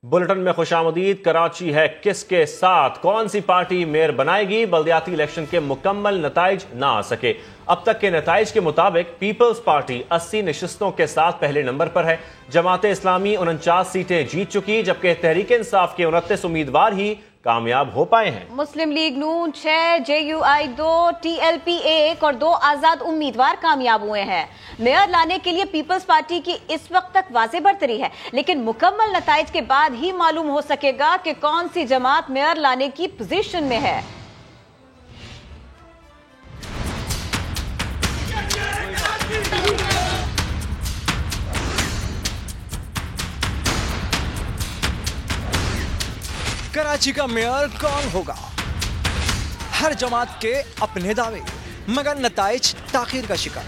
Bulletin में खुशामदीद। कराची है किसके साथ, कौन सी पार्टी मेयर बनाएगी? बल्दियाती इलेक्शन के मुकम्मल नताइज ना आ सके। अब तक के नताइज के मुताबिक पीपल्स पार्टी 80 नशिस्तों के साथ पहले नंबर पर है। जमात इस्लामी 49 सीटें जीत चुकी, जबकि तहरीक इंसाफ के 29 उम्मीदवार ही कामयाब हो पाए हैं। मुस्लिम लीग नून 6, JUI 2, TLP 1 और 2 आजाद उम्मीदवार कामयाब हुए हैं। मेयर लाने के लिए पीपल्स पार्टी की इस वक्त तक वाज़ेह बरतरी है, लेकिन मुकम्मल नताइज के बाद ही मालूम हो सकेगा कि कौन सी जमात मेयर लाने की पोजीशन में है। कराची का मेयर कौन होगा? हर जमात के अपने दावे, मगर नताइज ताखीर का शिकार।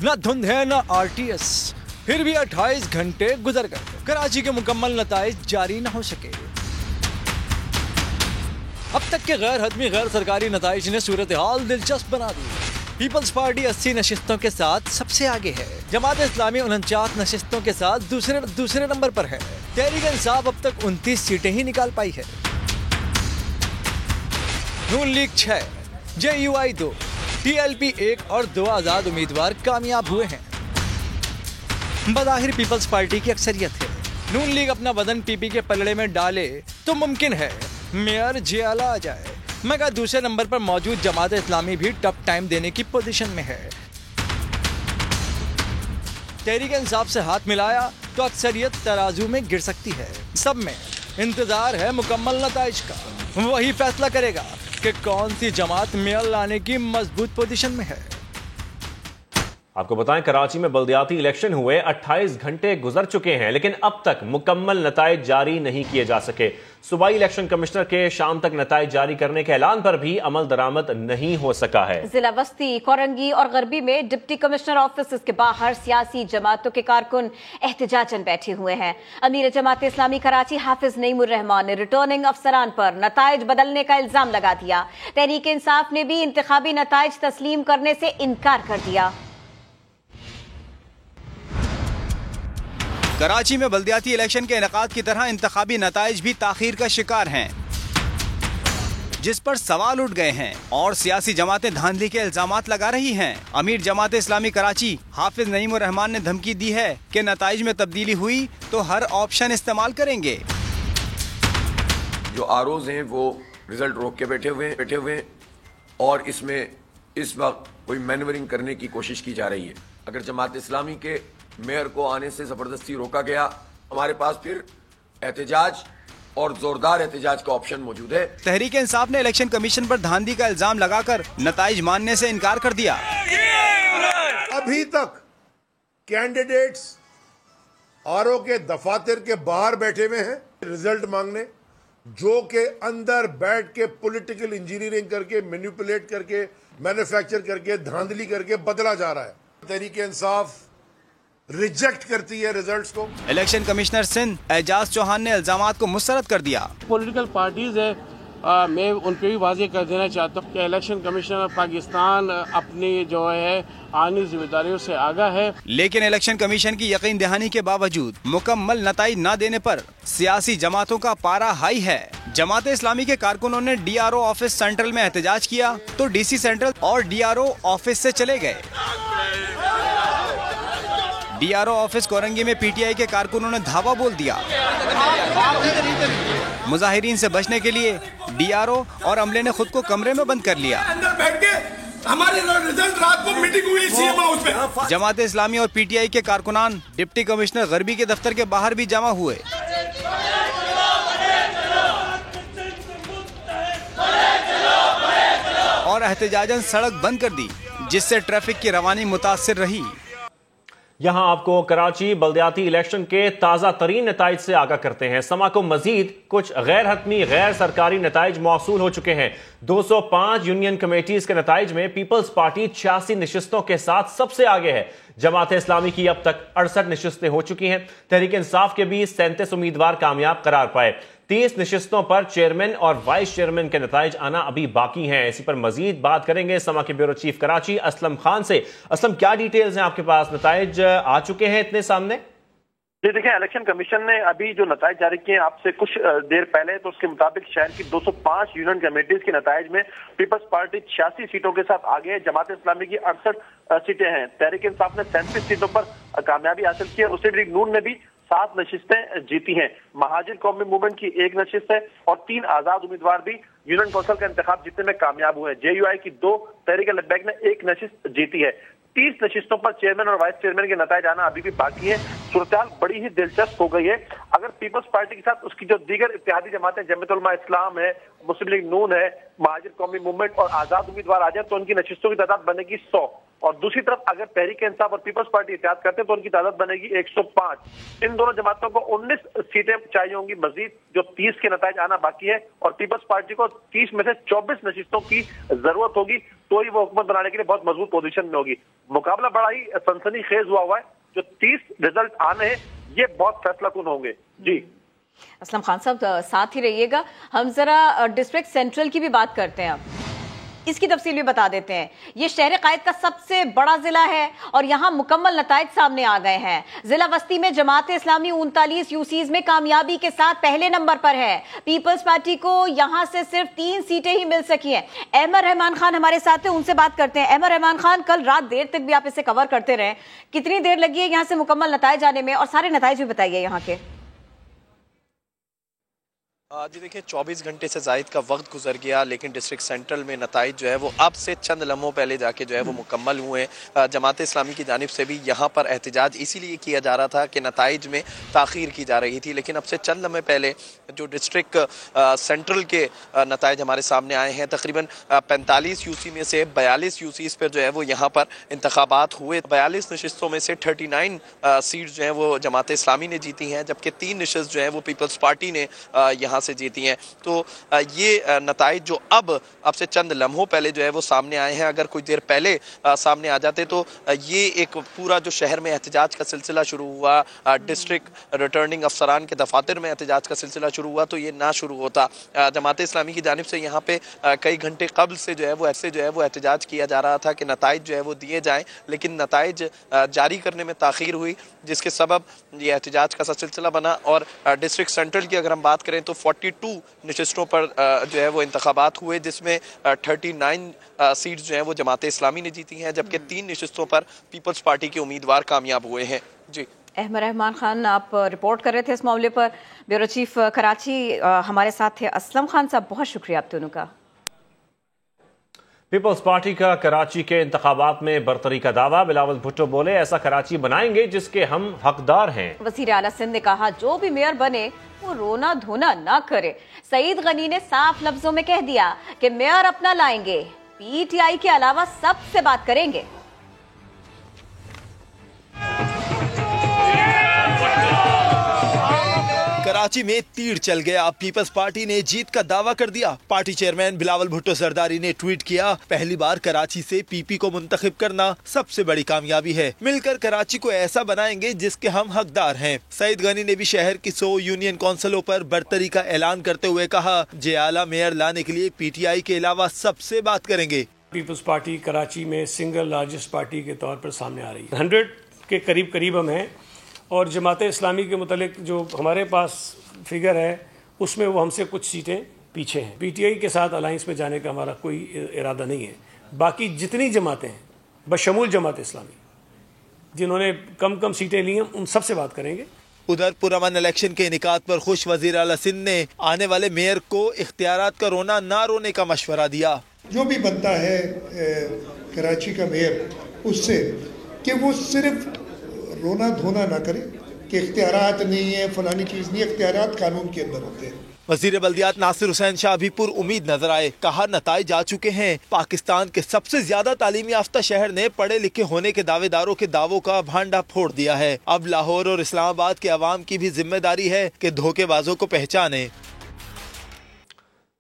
न धुंध है न RTS, फिर भी 28 घंटे गुजर गए, कराची के मुकम्मल नताइज जारी न हो सके। अब तक के गैर हतमी गैर सरकारी नताइज ने सूरत हाल दिलचस्प बना दी। पीपल्स पार्टी 80 नशिस्तों के साथ सबसे आगे है। जमात इस्लामी 49 नशिस्तों के साथ दूसरे नंबर पर है। तहरीक इंसाफ अब तक 29 सीटें ही निकाल पाई है। नून लीग 6, JUI 2, TLP 1 और 2 आजाद उम्मीदवार कामयाब हुए हैं। बज़ाहिर पीपल्स पार्टी की अक्सरियत है। नून लीग अपना वजन PP के पलड़े में डाले तो मुमकिन है मेयर जियाला आ जाए, मगर दूसरे नंबर पर मौजूद जमात इस्लामी भी टफ टाइम देने की पोजीशन में है। तहरीक इंसाफ से हाथ मिलाया तो अक्सरियत तराजू में गिर सकती है। सब में इंतजार है मुकम्मल नताइज का, वही फैसला करेगा कि कौन सी जमात मेयर लाने की मजबूत पोजीशन में है। आपको बताएं, कराची में बल्दियाती इलेक्शन हुए 28 घंटे गुजर चुके हैं, लेकिन अब तक मुकम्मल नताइज जारी नहीं किए जा सके। सूबाई इलेक्शन कमिश्नर के शाम तक नताइज जारी करने के ऐलान पर भी अमल दरामद नहीं हो सका है। जिला वस्ती, कोरंगी और गरबी में डिप्टी कमिश्नर ऑफिस के बाहर सियासी जमातों के कारकुन एहतजाजन बैठे हुए हैं। अमीर जमात इस्लामी कराची हाफिज नईमुर रहमान ने रिटर्निंग अफसरान पर नताइज बदलने का इल्जाम लगा दिया। तहरीक इंसाफ ने भी इंतखाबी नताइज तस्लीम करने से इनकार कर दिया। कराची में बल्दियाती इलेक्शन के इनेकाद की तरह इंतखाबी नताइज भी ताखीर का शिकार हैं, जिस पर सवाल उठ गए हैं और सियासी जमातें धांधली के इल्जामात लगा रही हैं। अमीर जमात इस्लामी कराची हाफिज नईमुर रहमान ने धमकी दी है कि नताइज में तब्दीली हुई तो हर ऑप्शन इस्तेमाल करेंगे। जो ROs हैं वो रिजल्ट रोक के बैठे हुए हैं और इसमें इस वक्त कोई मैन्यूवरिंग करने की कोशिश की जा रही है। अगर जमात इस्लामी के मेयर को आने से जबरदस्ती रोका गया, हमारे पास फिर एहतजाज और जोरदार एहतजाज का ऑप्शन मौजूद है। तहरीक इंसाफ ने इलेक्शन कमीशन पर धांधली का इल्जाम लगाकर नताइज मानने से इनकार कर दिया। अभी तक कैंडिडेट्स RO के दफातर के बाहर बैठे हुए हैं रिजल्ट मांगने, जो के अंदर बैठ के पॉलिटिकल इंजीनियरिंग करके, मैनिपुलेट करके, मैन्युफैक्चर करके, धांधली करके बदला जा रहा है। तहरीक इंसाफ रिजेक्ट करती है रिजल्ट्स को। इलेक्शन कमिश्नर सिंध एजाज चौहान ने इल्जामात को मुस्तरद कर दिया। पॉलिटिकल पार्टीज है, मैं उन पर भी वाज़ेह कर देना चाहता हूँ कि इलेक्शन कमीशन ऑफ पाकिस्तान अपनी जो है आनी जिम्मेदारियों से आगाह है, लेकिन इलेक्शन कमीशन की यकीन दहानी के बावजूद मुकम्मल नताइज न देने पर सियासी जमातों का पारा हाई है। जमात इस्लामी के कारकुनों ने DRO ऑफिस सेंट्रल में एहतजाज किया तो DC सेंट्रल और DRO ऑफिस से चले गए। DRO ऑफिस कोरंगी में PTI के कारकुनों ने धावा बोल दिया। मुजाहिरीन से बचने के लिए DRO और अमले ने खुद को कमरे में बंद कर लिया। अंदर बैठ के हमारे रिजल्ट रात को मीटिंग हुई CM हाउस में। जमात इस्लामी और PTI के कारकुनान डिप्टी कमिश्नर गरबी के दफ्तर के बाहर भी जमा हुए। और एहतजाजन सड़क बंद कर दी, जिससे ट्रैफिक की रवानी मुतासिर रही। यहां आपको कराची बल्दियाती इलेक्शन के ताज़ा तरीन नताइज से आगाह करते हैं। समा को मजीद कुछ गैर हतमी गैर सरकारी नताइज मौसूल हो चुके हैं। 205 यूनियन कमेटीज के नताइज में पीपल्स पार्टी 86 नशिस्तों के साथ सबसे आगे है। जमात इस्लामी की अब तक 68 नशिस्तें हो चुकी हैं। तहरीक इंसाफ के भी 37 उम्मीदवार कामयाब करार पाए। 30 नशिस्तों पर चेयरमैन और वाइस चेयरमैन के नताइज आना अभी बाकी हैं। इसी पर मजीद बात करेंगे समा के ब्यूरो चीफ कराची असलम खान से। असलम, क्या डिटेल्स हैं आपके पास? नताइज आ चुके हैं इतने सामने? जी देखिए, इलेक्शन कमीशन ने अभी जो नताइज जारी किए हैं आपसे कुछ देर पहले, तो उसके मुताबिक शहर की 205 यूनियन कमेटीज के नताइज में पीपल्स पार्टी 86 सीटों के साथ आगे है। जमात इस्लामी की 68 सीटें हैं। तहरीक इंसाफ ने 37 सीटों पर कामयाबी हासिल की है। मुस्लिम लीग नून ने भी 7 नशिस्तें जीती हैं। महाजिर कौमी मूवमेंट की 1 नशिस्त है और 3 आजाद उम्मीदवार भी यूनियन कौंसिल का इंतखाब जीतने में कामयाब हुए हैं। JUI की 2, तहरीक लेबैक ने 1 नशिस्त जीती है। 30 नशिस्तों पर चेयरमैन और वाइस चेयरमैन के नताइज आना अभी भी बाकी है। सूरत-ए-हाल बड़ी ही दिलचस्प हो गई है। अगर पीपल्स पार्टी के साथ उसकी जो दीगर इत्तेहादी जमातें जमीयत उलमा इस्लाम है, मुस्लिम लीग नून है, महाजिर कौमी मूवमेंट और आजाद उम्मीदवार आ जाए तो उनकी नशिस्तों की तादाद बनेगी 100। और दूसरी तरफ अगर तहरीक इंसाफ और पीपल्स पार्टी इत्तेहाद करते हैं तो उनकी तादाद बनेगी 105। इन दोनों जमातों को 19 सीटें चाहिए होंगी मजीद, जो 30 के नताइज आना बाकी है। और पीपल्स पार्टी को 30 में से 24 नशिस्तों की जरूरत होगी, तो ही वो हुकूमत बनाने के लिए बहुत मजबूत पोजीशन में होगी। मुकाबला बड़ा ही सनसनीखेज हुआ है। जो 30 रिजल्ट आने हैं ये बहुत फैसलाकुन होंगे। जी असलम खान साहब, साथ ही रहिएगा। हम जरा डिस्ट्रिक्ट सेंट्रल की भी बात करते हैं, इसकी तफसील भी बता देते हैं। ये शहर कायद का सबसे बड़ा जिला है और यहाँ मुकम्मल नताइज सामने आ गए हैं। जिला वस्ती में जमात इस्लामी 39 यूसीज में कामयाबी के साथ पहले नंबर पर है। पीपल्स पार्टी को यहाँ से सिर्फ 3 सीटें ही मिल सकी हैं। अहमद रहमान खान हमारे साथ हैं, उनसे बात करते हैं। अहमद रहमान खान, कल रात देर तक भी आप इसे कवर करते रहे, कितनी देर लगी है यहाँ से मुकम्मल नताइज आने में, और सारे नताइज भी बताइए यहाँ के। जी देखिए, 24 घंटे से ज़ायद का वक्त गुजर गया, लेकिन डिस्ट्रिक्ट सेंट्रल में नताइज जो है वो अब से चंद लम्हों पहले जाके जो है वो मुकम्मल हुए। जमात इस्लामी की जानिब से भी यहाँ पर एहतजाज इसीलिए किया जा रहा था कि नताइज में ताख़ीर की जा रही थी, लेकिन अब से चंद लम्हे पहले जो डिस्ट्रिक्ट सेंट्रल के नताइज हमारे सामने आए हैं। तकरीबन 45 यूसी में से 42 यूसीज पर जो है वो यहाँ पर इंतखाबात हुए। 42 नशिस्तों में से 39 सीट जो हैं वो जमात इस्लामी ने जीती हैं, जबकि 3 नशिस्त जो है वो पीपल्स पार्टी ने यहाँ से जीती हैं। तो ये नताइज जो अब से चंद लम्हों पहले जो है वो सामने आए हैं, अगर कुछ देर पहले सामने आ जाते तो ये एक पूरा जो शहर में एहतजाज का सिलसिला शुरू हुआ, डिस्ट्रिक्ट रिटर्निंग अफसरान के दफातर में एहतजाज का सिलसिला शुरू हुआ, तो ये ना शुरू होता। जमात इस्लामी की जानिब से यहाँ पे कई घंटे कबल से जो है वो एहतजाज किया जा रहा था कि नताइज जो है वो दिए जाएँ, लेकिन नताइज जारी करने में ताख़ीर हुई, जिसके सबब ये एहतजाज का सिलसिला बना। और डिस्ट्रिक्ट सेंट्रल की अगर हम बात करें तो 42 नशिस्तों पर जो है वो इंतखाबात हुए, जिसमें 39 सीट्स जो हैं वो जमात इस्लामी ने जीती हैं, जबकि 3 नशिस्तों पर पीपल्स पार्टी के उम्मीदवार कामयाब हुए हैं। जी अहमद रहमान खान, आप रिपोर्ट कर रहे थे इस मामले पर। ब्यूरो चीफ कराची हमारे साथ थे असलम खान साहब, बहुत शुक्रिया आप दोनों का। पीपल्स पार्टी का कराची के इंतखाबात में बरतरी का दावा, बिलावल भुट्टो बोले ऐसा कराची बनाएंगे जिसके हम हकदार हैं। वजीर आला सिंध ने कहा जो भी मेयर बने वो रोना धोना ना करे। सईद गनी ने साफ लफ्जों में कह दिया कि मेयर अपना लाएंगे, PTI के अलावा सबसे बात करेंगे। कराची में तीर चल गया, पीपल्स पार्टी ने जीत का दावा कर दिया। पार्टी चेयरमैन बिलावल भुट्टो सरदारी ने ट्वीट किया, पहली बार कराची से PP को मुंतखब करना सबसे बड़ी कामयाबी है। मिलकर कराची को ऐसा बनाएंगे जिसके हम हकदार हैं। सईद गनी ने भी शहर की 100 यूनियन कौंसिलों पर बरतरी का ऐलान करते हुए कहा, जे आला मेयर लाने के लिए PTI के अलावा सबसे बात करेंगे। पीपल्स पार्टी कराची में सिंगल लार्जेस्ट पार्टी के तौर पर सामने आ रही है। 100 के करीब हम हैं, और जमात इस्लामी के मुतालिक जो हमारे पास फिगर है उसमें वो हमसे कुछ सीटें पीछे हैं। PTI के साथ अलायंस में जाने का हमारा कोई इरादा नहीं है। बाकी जितनी जमातें हैं बशमूल जमात इस्लामी जिन्होंने कम सीटें ली हैं, उन सब से बात करेंगे। उधर पुरअमन इलेक्शन के इनेकाद पर खुश वजीर आला सिंध ने आने वाले मेयर को इख्तियारात का रोना ना रोने का मशवरा दिया। जो भी बनता है कराची का मेयर, उससे कि वो सिर्फ रोना धोना ना करे कि इख्तियारात नहीं है, फलानी चीज़ नहीं, इख्तियारात कानून के अंदर होते हैं। वजीर बल्दियात नासिर हुसैन शाह भी पुर उम्मीद नजर आए, कहा नताइज आ चुके हैं। पाकिस्तान के सबसे ज्यादा तालीमी याफ्ता शहर ने पढ़े लिखे होने के दावेदारों के दावों का भांडा फोड़ दिया है। अब लाहौर और इस्लामाबाद के अवाम की भी जिम्मेदारी है कि धोखेबाजों को पहचाने।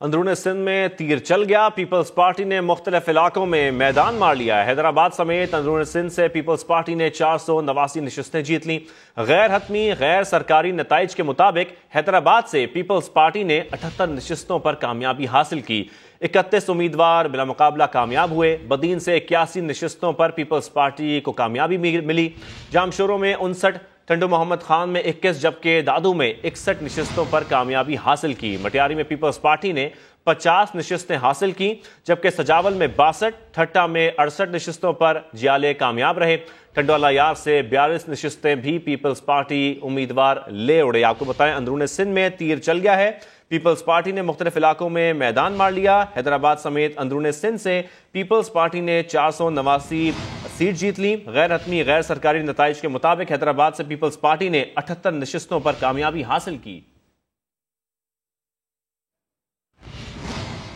अंदरूनी सिंध में तीर चल गया, पीपल्स पार्टी ने मुख्तलिफ इलाकों में मैदान मार लिया। हैदराबाद समेत अंदरूनी सिंध से पीपल्स पार्टी ने 489 नशिस्तें जीत लीं। गैर हतमी गैर सरकारी नताइज के मुताबिक हैदराबाद से पीपल्स पार्टी ने 78 नशिस्तों पर कामयाबी हासिल की। 31 उम्मीदवार बिला मुकाबला कामयाब हुए। बदीन से 81 नशिस्तों पर पीपल्स पार्टी को कामयाबी मिली। जामशोरों में 59, टंडू मोहम्मद खान में 21 जबकि दादू में 61 नशिस्तों पर कामयाबी हासिल की। मटियारी में पीपल्स पार्टी ने 50 नशिस्तें हासिल की, जबकि सजावल में 62, ठट्टा में 68 नशिस्तों पर जियाले कामयाब रहे। टंडवाला यार से 42 नशिस्तें भी पीपल्स पार्टी उम्मीदवार ले उड़े। आपको बताएं, अंदरून सिंध में तीर चल गया है। पीपल्स पार्टी ने मुख्तलिफ इलाकों में मैदान मार लिया। हैदराबाद समेत अंदरून सिंध से पीपल्स पार्टी ने 489 सीट जीत ली। गैर हतमी गैर सरकारी नताइज के मुताबिक हैदराबाद से पीपल्स पार्टी ने 78 नशिस्तों पर कामयाबी हासिल की।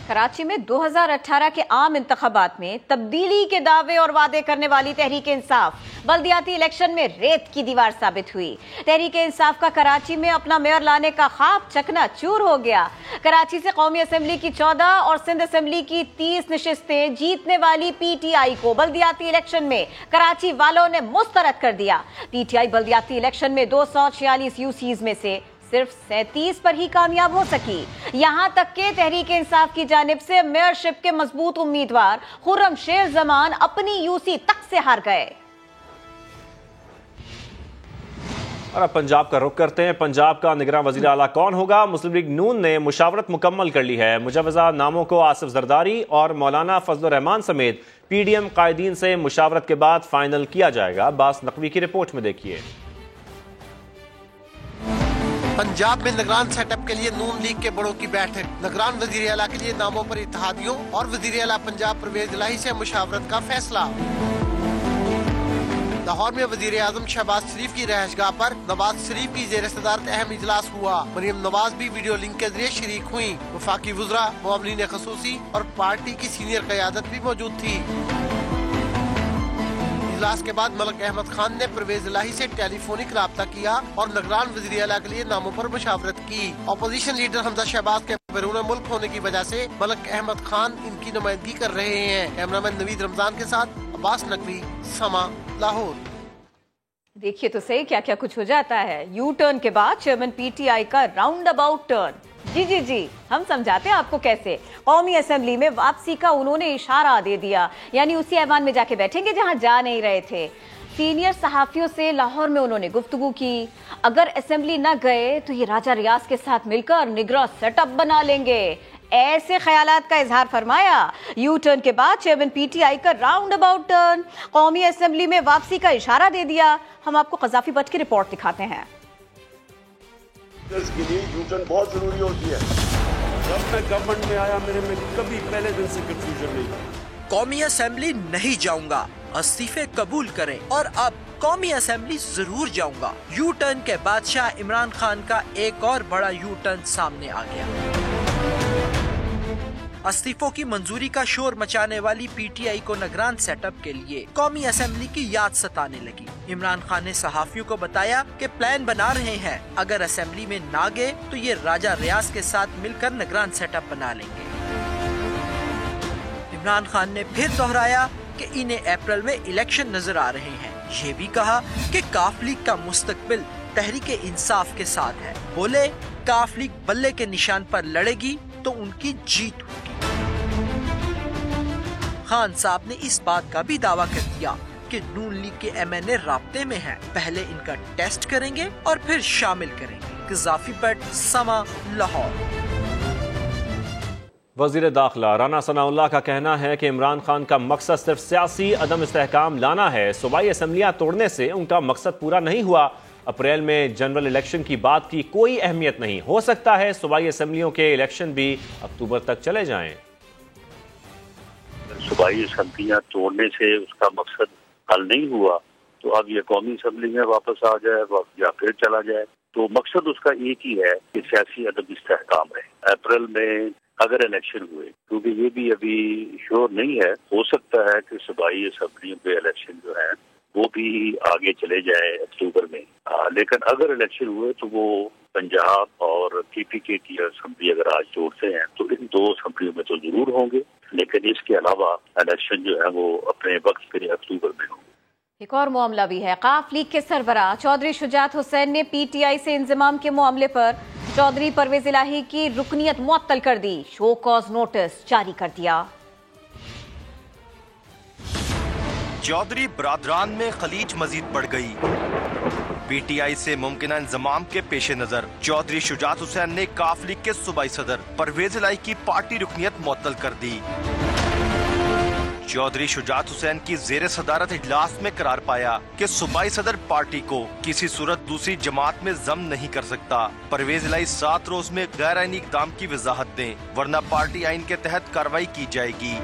कराची में 2018 के आम इंतखाबात में तब्दीली के दावे और वादे करने वाली तहरीक इंसाफ बल्दियाती इलेक्शन में रेत की दीवार साबित हुई। तहरीक इंसाफ का कराची में अपना मेयर लाने का ख्वाब चकनाचूर हो गया। कराची से कौमी असेंबली की 14 और सिंध असेंबली की 30 नशिस्तें जीतने वाली पीटीआई को बल्दियाती इलेक्शन में कराची वालों ने मुस्तरद कर दिया। पीटीआई बल्दियाती इलेक्शन में 246 यूसीज में से सिर्फ 37 पर ही कामयाब हो सकी। यहां तक के तहरीक इंसाफ की जानिब से मेयरशिप के मजबूत उम्मीदवार खुर्रम शेर जमान अपनी यूसी तक से हार गए। और अब पंजाब का रुख करते हैं। पंजाब का निगरान वजीर आला कौन होगा? मुस्लिम लीग नून ने मुशावरत मुकम्मल कर ली है। मुजवजा नामों को आसिफ जरदारी और मौलाना फजल रहमान समेत पीडीएम कायदीन से मुशावरत के बाद फाइनल किया जाएगा। अब्बास नकवी की रिपोर्ट में देखिए। पंजाब में निगरान सेटअप के लिए नून लीग के बड़ों की बैठक। निगरान वजीर आला के लिए नामों पर इत्तेहादियों और वजीर आला पंजाब परवेज इलाही से मुशावरत का फैसला। लाहौर में वजीर आजम शहबाज शरीफ की रहशगाह पर नवाज शरीफ की जेर सदारत अहम इजलास हुआ। मरियम नवाज भी वीडियो लिंक के जरिए शरीक हुई। वफाकी वज़रा, मुआमलीन खसूसी और पार्टी की सीनियर क़यादत भी मौजूद थी। इजलास के बाद मलक अहमद खान ने परवेज इलाही से टेलीफोनिक राब्ता किया और निगरान वज़ीर आला के लिए नामों पर मुशावरत की। अपोजिशन लीडर हमजा शहबाज के बैरून मुल्क होने की वजह से मलक अहमद खान इनकी नुमाइंदगी कर रहे हैं। कैमरामैन नवीद रमजान के साथ अब्बास नकवी, समा, लाहौर। देखिए तो सही क्या क्या कुछ हो जाता है। यू टर्न के बाद चेयरमैन पीटीआई का राउंड अबाउट टर्न। जी हम समझाते हैं आपको कैसे। कौमी असेंबली में वापसी का उन्होंने इशारा दे दिया, यानी उसी ऐवान में जाके बैठेंगे जहां जा नहीं रहे थे। सीनियर सहाफियों से लाहौर में उन्होंने गुफ्तगू की। अगर असेंबली न गए तो ये राजा रियाज के साथ मिलकर निगरान सेटअप बना लेंगे, ऐसे ख्यालात का इजहार फरमाया। यू टर्न के बाद चेयरमैन पीटीआई का राउंड अबाउट टर्न। कौमी असेंबली में वापसी का इशारा दे दिया। हम आपको कज़ाफी भट्ट की रिपोर्ट दिखाते हैं। के लिए यू टर्न बहुत जरूरी होती है। जब मैं गवर्नमेंट में आया मेरे में कभी पहले दिन से कंफ्यूजन नहीं। कौमी असेंबली नहीं जाऊंगा, इस्तीफे कबूल करें और अब कौमी असेंबली जरूर जाऊंगा। यू टर्न के बादशाह इमरान खान का एक और बड़ा यू टर्न सामने आ गया। इस्तीफों की मंजूरी का शोर मचाने वाली पीटीआई को निगरान सेटअप के लिए कौमी असेंबली की याद सताने लगी। इमरान खान ने सहाफियों को बताया कि प्लान बना रहे हैं, अगर असेंबली में ना गए तो ये राजा रियाज के साथ मिलकर निगरान सेटअप बना लेंगे। इमरान खान ने फिर दोहराया कि इन्हें अप्रैल में इलेक्शन नजर आ रहे हैं। ये भी कहा कि काफ लीग का मुस्तकबिल तहरीक इंसाफ के साथ है। बोले काफ लीग बल्ले के निशान पर लड़ेगी तो उनकी जीत होगी। खान साहब ने इस बात का भी दावा कर दिया कि नून लीग के एमएनए राब्ते में हैं। पहले इनका टेस्ट करेंगे और फिर शामिल करेंगे। कज़ाफी भट्ट, समा, लाहौर। वज़ीर दाखिला राना सनाउल्लाह का कहना है कि इमरान खान का मकसद सिर्फ सियासी अदम इस्तेहकाम लाना है। सूबाई असेंबलियां तोड़ने से उनका मकसद पूरा नहीं हुआ। अप्रैल में जनरल इलेक्शन की बात की कोई अहमियत नहीं। हो सकता है सूबाई असेंबलियों के इलेक्शन भी अक्टूबर तक चले जाएं। सूबाई असेंबलियां तोड़ने से उसका मकसद हल नहीं हुआ तो अब ये कौमी असेंबली में वापस आ जाए या फिर चला जाए, तो मकसद उसका एक ही है कि सियासी अदम इस्तेहकाम रहे। अप्रैल में अगर इलेक्शन हुए, क्योंकि ये भी अभी श्योर नहीं है, हो सकता है कि सूबाई असेंबलियों पे इलेक्शन जो है वो भी आगे चले जाए अक्टूबर में। लेकिन अगर इलेक्शन हुए तो वो पंजाब और पीपीके की असेंबली अगर आज जोड़ते हैं तो इन दो असेंबलियों में तो जरूर होंगे, लेकिन इसके अलावा इलेक्शन जो है वो अपने वक्त पे अक्टूबर में होंगे। एक और मामला भी है। काफ लीग के सरबराह चौधरी शुजात हुसैन ने पीटीआई से इंजमाम के मामले पर चौधरी परवेज इलाही की रुकनियत मुअत्तल कर दी। शो कॉज नोटिस जारी कर दिया। चौधरी बरादरान में खलीज मजीद बढ़ गई। पीटीआई से मुमकिन इंजमाम के पेश नजर चौधरी शुजात हुसैन ने काफ लीग के सूबाई सदर परवेज इलाही की पार्टी रुकनियत मुअत्तल कर दी। चौधरी शुजात हुसैन की जेर सदारत इजलास में करार पाया कि सूबाई सदर पार्टी को किसी सूरत दूसरी जमात में जम नहीं कर सकता। परवेज इलाही 7 रोज में गैर आईनी इक़दाम की वजाहत दें, वरना पार्टी आइन के तहत कार्रवाई की जाएगी।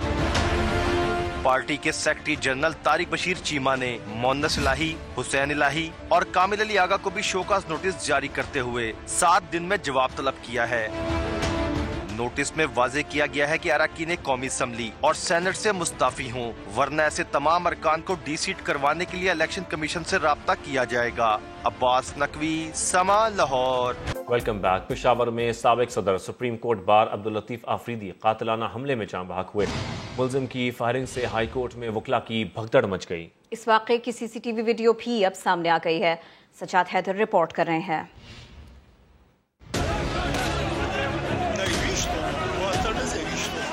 पार्टी के सेक्रेटरी जनरल तारिक बशीर चीमा ने मोहन्नस इलाही, हुसैन इलाही और कामिल अली आगा को भी शोकास नोटिस जारी करते हुए 7 दिन में जवाब तलब किया है। नोटिस में वाजे किया गया है कि अरकान कौमी असम्बली और सेनेट से मुस्ताफी हों, वरना ऐसे तमाम अरकान को डी-सीट करवाने के लिए इलेक्शन कमीशन से राब्ता किया जाएगा। अब्बास नकवी, समा, लाहौर। Welcome back. पेशावर में साबिक सदर supreme court bar Abdul Latif Afridi कातिलाना हमले में जान बहक हुए। मुलजिम की फायरिंग से हाई कोर्ट में वकला की भगदड़ मच गई। इस वाक़े की सीसीटीवी वीडियो भी अब सामने आ गई है। सजाद हैदर रिपोर्ट कर रहे हैं।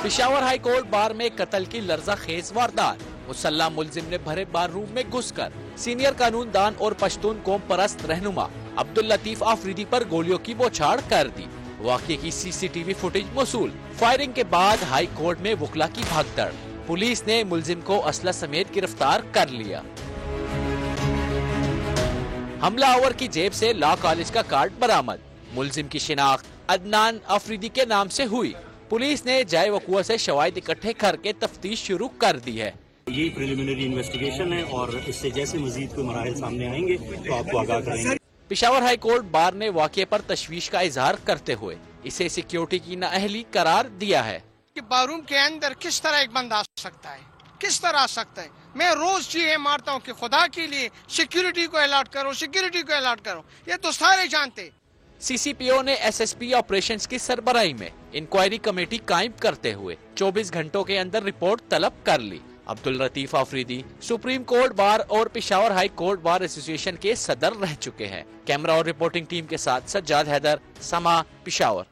पेशावर हाई कोर्ट बार में कत्ल की लर्जा खेज वारदात। मुसल्ला मुलजिम ने भरे बार रूम में घुसकर सीनियर कानूनदान और पश्तून कौम परस्त रहनुमा अब्दुल लतीफ आफरीदी पर गोलियों की बौछार कर दी। वाक़े की सीसीटीवी फुटेज मौसूल। फायरिंग के बाद हाई कोर्ट में वकला की भागदड़। पुलिस ने मुलजिम को असला समेत गिरफ्तार कर लिया। हमलावर की जेब से लॉ कॉलेज का कार्ड बरामद। मुलजिम की शिनाख्त अदनान आफरीदी के नाम से हुई। पुलिस ने जाए वकुआ से शवाहिद इकट्ठे करके तफ्तीश शुरू कर दी है। ये प्रिलिमिनरी इन्वेस्टिगेशन है और इससे जैसे मजीद कोई मराहिल सामने आएंगे तो आपको आगाह करेंगे। पेशावर हाई कोर्ट बार ने वाक़े पर तशवीश का इजहार करते हुए इसे सिक्योरिटी की नाअहली करार दिया है कि बारूम के अंदर किस तरह एक बंदा आ सकता है, किस तरह आ सकता है। मैं रोज चीजें मारता हूँ कि खुदा के लिए सिक्योरिटी को अलर्ट करो, सिक्योरिटी को अलर्ट करो, ये तो सारे जानते। सीसीपीओ ने एसएसपी ऑपरेशंस की सरबराही में इंक्वायरी कमेटी कायम करते हुए 24 घंटों के अंदर रिपोर्ट तलब कर ली। Abdul Latif Afridi supreme court bar और Peshawar high court bar association के सदर रह चुके हैं। कैमरा और रिपोर्टिंग टीम के साथ सज्जाद हैदर, समा, पेशावर।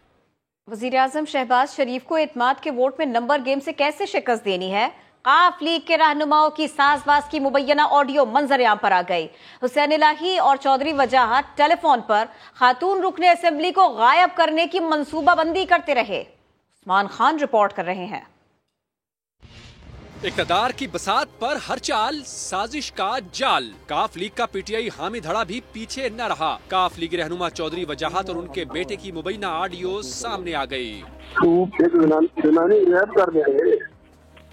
वजीर आजम शहबाज शरीफ को एतमाद के वोट में नंबर गेम से कैसे शिकस्त देनी है? काफ लीग के रहनुमाओं की साजबाज की मुबैना ऑडियो मंजर-ए-आम पर आ गई। हुसैन इलाही और चौधरी वजाहत टेलीफोन पर खातून रुकने असेंबली को गायब करने की मंसूबाबंदी करते रहे। उस्मान खान रिपोर्ट कर रहे हैं। इक़्तिदार की बसात पर हर चाल साजिश का जाल। काफ लीग का पीटीआई हामी धड़ा भी पीछे न रहा। काफ लीग रहनुमा चौधरी वजाहत और उनके बेटे की मुबैना ऑडियो सामने आ गई।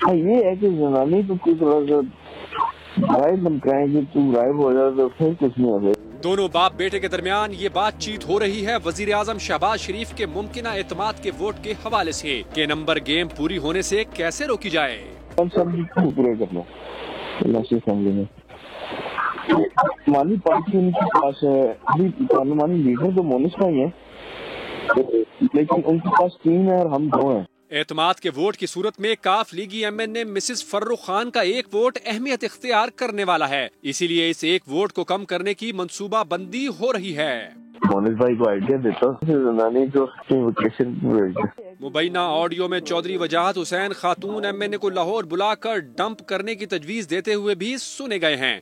ये है कि जनानी तो कुछ राय धमकाएंगे, तू गायब हो जाए तो फिर कुछ नहीं होगा। दोनों बाप बेटे के दरमियान ये बातचीत हो रही है वजीर आजम शहबाज शरीफ के मुमकिना एतमाद के वोट के हवाले से कि नंबर गेम पूरी होने से कैसे रोकी जाए। पूरे करना मानी पार्टी उनके पास है, अभी पार्लिमानी लीडर तो मोनिस का ही है, लेकिन उनके पास 3 है और हम 2 हैं। एतमाद के वोट की सूरत में काफ लीगी एमएनए मिसेस फर्रुख खान का एक वोट अहमियत इख्तियार करने वाला है, इसीलिए इस एक वोट को कम करने की मंसूबा बंदी हो रही है। मोनिस भाई को आइडिया देता मुबैना ऑडियो में चौधरी वजाहत हुसैन खातून एमएनए को लाहौर बुलाकर डंप करने की तजवीज देते हुए भी सुने गए हैं।